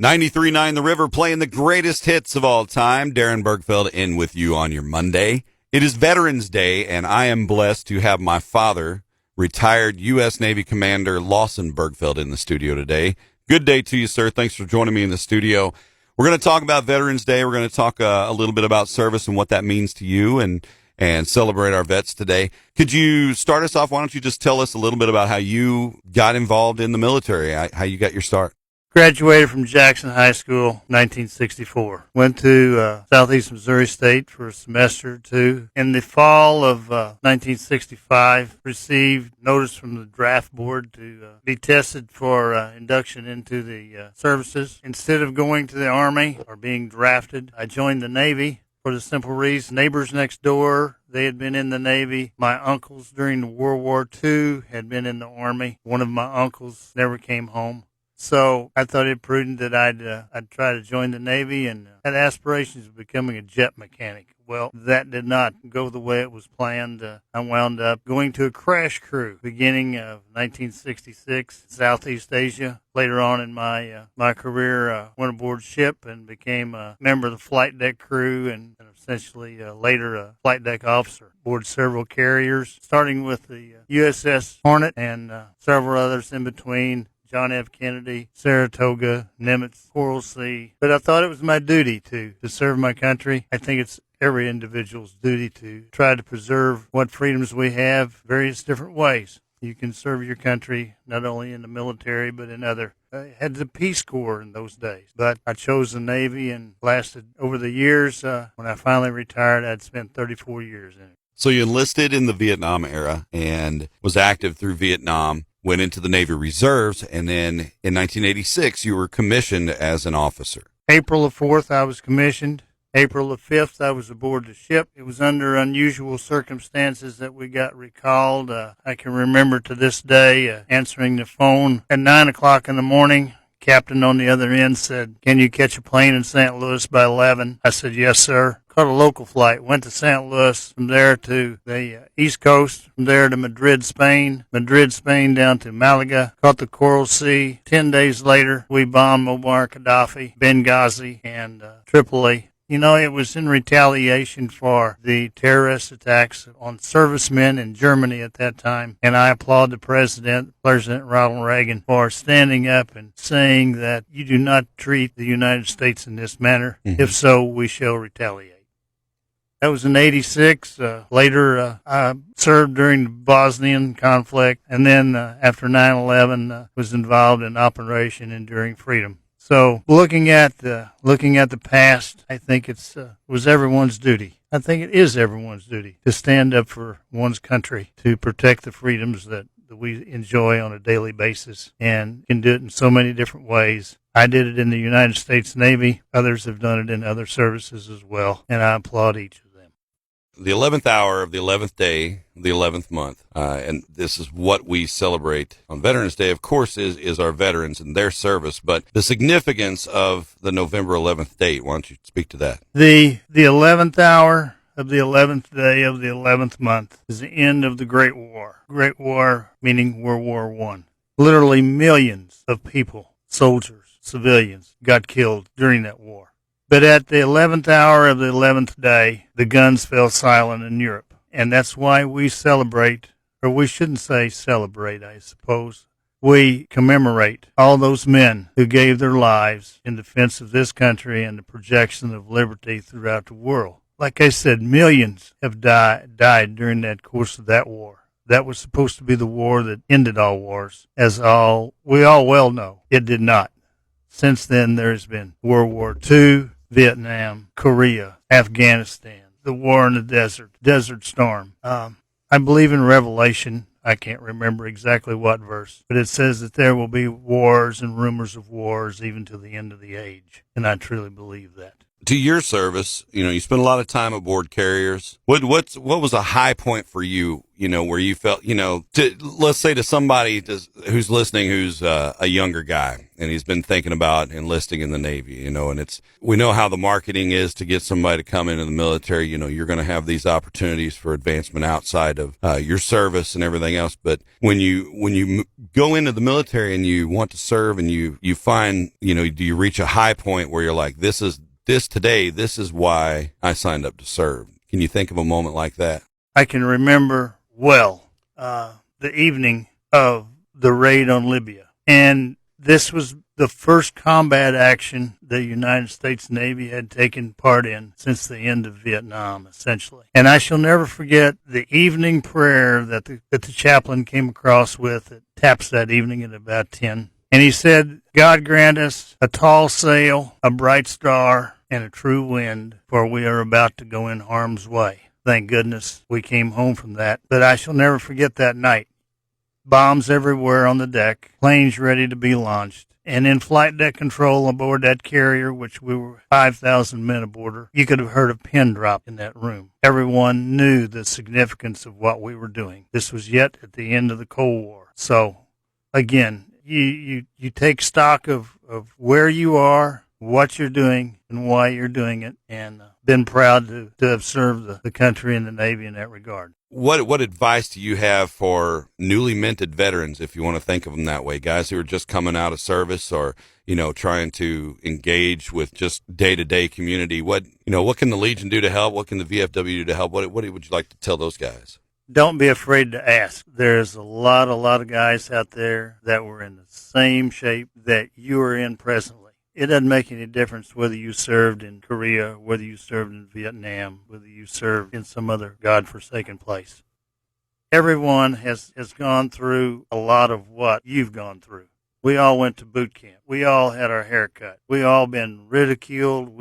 93.9 The River, playing the greatest hits of all time. Darren Burgfeld in with you on your Monday. It is Veterans Day, and I am blessed to have my father, retired U.S. Navy Commander Lawson Burgfeld, in the studio today. Good day to you, sir. Thanks for joining me in the studio. We're going to talk about Veterans Day. We're going to talk a little bit about service and what that means to you, and celebrate our vets today. Could you start us off? Why don't you just tell us a little bit about how you got involved in the military, how you got your start? Graduated from Jackson High School, 1964. Went to Southeast Missouri State for a semester or two. In the fall of 1965, received notice from the draft board to be tested for induction into the services. Instead of going to the Army or being drafted, I joined the Navy for the simple reason, neighbors next door, they had been in the Navy. My uncles during World War II had been in the Army. One of my uncles never came home. So I thought it prudent that I'd try to join the Navy, and had aspirations of becoming a jet mechanic. Well, that did not go the way it was planned. I wound up going to a crash crew beginning of 1966, Southeast Asia. Later on in my career, went aboard ship and became a member of the flight deck crew, and essentially later a flight deck officer aboard several carriers, starting with the USS Hornet and several others in between. John F. Kennedy, Saratoga, Nimitz, Coral Sea. But I thought it was my duty to serve my country. I think it's every individual's duty to try to preserve what freedoms we have various different ways. You can serve your country not only in the military but in other. I had the Peace Corps in those days, but I chose the Navy and lasted over the years. When I finally retired, I'd spent 34 years in it. So you enlisted in the Vietnam era and was active through Vietnam. Went into the Navy Reserves, and then in 1986, you were commissioned as an officer. April the 4th, I was commissioned. April the 5th, I was aboard the ship. It was under unusual circumstances that we got recalled. I can remember to this day answering the phone at 9 o'clock in the morning. Captain on the other end said, "Can you catch a plane in St. Louis by 11?" I said, "Yes, sir." Caught a local flight, went to St. Louis, from there to the East Coast, from there to Madrid, Spain down to Malaga, caught the Coral Sea. 10 days later, we bombed Muammar Gaddafi, Benghazi, and Tripoli. You know, it was in retaliation for the terrorist attacks on servicemen in Germany at that time. And I applaud the President Ronald Reagan, for standing up and saying that you do not treat the United States in this manner. Mm-hmm. If so, we shall retaliate. That was in 86. Later, I served during the Bosnian conflict. And then after 9/11, was involved in Operation Enduring Freedom. So looking at the past, I think it was everyone's duty. I think it is everyone's duty to stand up for one's country, to protect the freedoms that we enjoy on a daily basis, and can do it in so many different ways. I did it in the United States Navy. Others have done it in other services as well, and I applaud each of them. The 11th hour of the 11th day, the 11th month, and this is what we celebrate on Veterans Day, of course, is our veterans and their service, but the significance of the November 11th date, why don't you speak to that? The 11th hour of the 11th day of the 11th month is the end of the Great War. Great War meaning World War I. Literally millions of people, soldiers, civilians, got killed during that war. But at the 11th hour of the 11th day, the guns fell silent in Europe. And that's why we celebrate, or we shouldn't say celebrate, I suppose. We commemorate all those men who gave their lives in defense of this country and the projection of liberty throughout the world. Like I said, millions have died during that course of that war. That was supposed to be the war that ended all wars. We all well know, it did not. Since then, there's been World War II, Vietnam, Korea, Afghanistan, the war in the desert, Desert Storm. I believe in Revelation. I can't remember exactly what verse, but it says that there will be wars and rumors of wars even to the end of the age. And I truly believe that. To your service, you spent a lot of time aboard carriers. What was a high point for you, where you felt, let's say to somebody who's listening, who's a younger guy and he's been thinking about enlisting in the Navy, and we know how the marketing is to get somebody to come into the military. You're going to have these opportunities for advancement outside of your service and everything else. But when you go into the military and you want to serve and you find, do you reach a high point where you're like, this is why I signed up to serve? Can you think of a moment like that? I can remember well the evening of the raid on Libya. And this was the first combat action the United States Navy had taken part in since the end of Vietnam, essentially. And I shall never forget the evening prayer that the chaplain came across with at TAPS that evening at about 10. And he said, God grant us a tall sail, a bright star, and a true wind, for we are about to go in harm's way. Thank goodness we came home from that. But I shall never forget that night. Bombs everywhere on the deck, planes ready to be launched. And in flight deck control aboard that carrier, which we were 5,000 men aboard, you could have heard a pin drop in that room. Everyone knew the significance of what we were doing. This was yet at the end of the Cold War. So, again, you take stock of where you are, what you're doing, and why you're doing it, and been proud to have served the country and the Navy in that regard. What advice do you have for newly minted veterans, if you want to think of them that way, guys who are just coming out of service or, trying to engage with just day-to-day community? What can the Legion do to help? What can the VFW do to help? What would you like to tell those guys? Don't be afraid to ask. There's a lot of guys out there that were in the same shape that you are in presently. It doesn't make any difference whether you served in Korea, whether you served in Vietnam, whether you served in some other godforsaken place. Everyone has gone through a lot of what you've gone through. We all went to boot camp. We all had our hair cut. We all been ridiculed.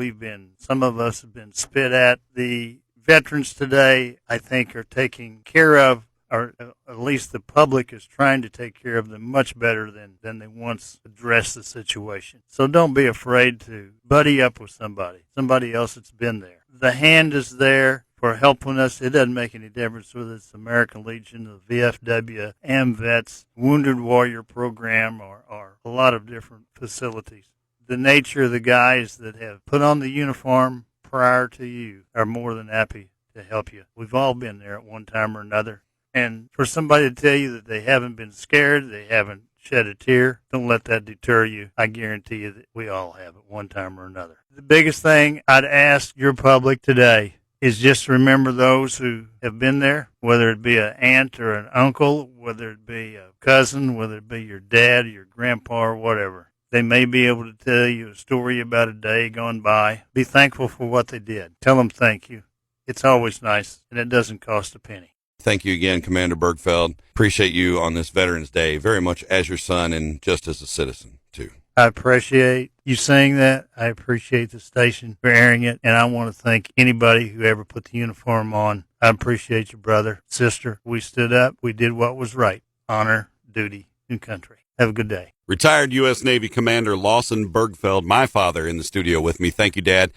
Some of us have been spit at. The veterans today, I think, are taking care of, or at least the public is trying to take care of them much better than they once addressed the situation. So don't be afraid to buddy up with somebody else that's been there. The hand is there for helping us. It doesn't make any difference whether it's the American Legion, the VFW, AMVETS, Wounded Warrior Program, or a lot of different facilities. The nature of the guys that have put on the uniform prior to you are more than happy to help you. We've all been there at one time or another. And for somebody to tell you that they haven't been scared, they haven't shed a tear, don't let that deter you. I guarantee you that we all have at one time or another. The biggest thing I'd ask your public today is just remember those who have been there, whether it be an aunt or an uncle, whether it be a cousin, whether it be your dad or your grandpa or whatever. They may be able to tell you a story about a day gone by. Be thankful for what they did. Tell them thank you. It's always nice, and it doesn't cost a penny. Thank you again, Commander Burgfeld. Appreciate you on this Veterans Day very much as your son and just as a citizen, too. I appreciate you saying that. I appreciate the station for airing it, and I want to thank anybody who ever put the uniform on. I appreciate you, brother, sister. We stood up. We did what was right. Honor, duty, and country. Have a good day. Retired U.S. Navy Commander Lawson Burgfeld, my father, in the studio with me. Thank you, Dad.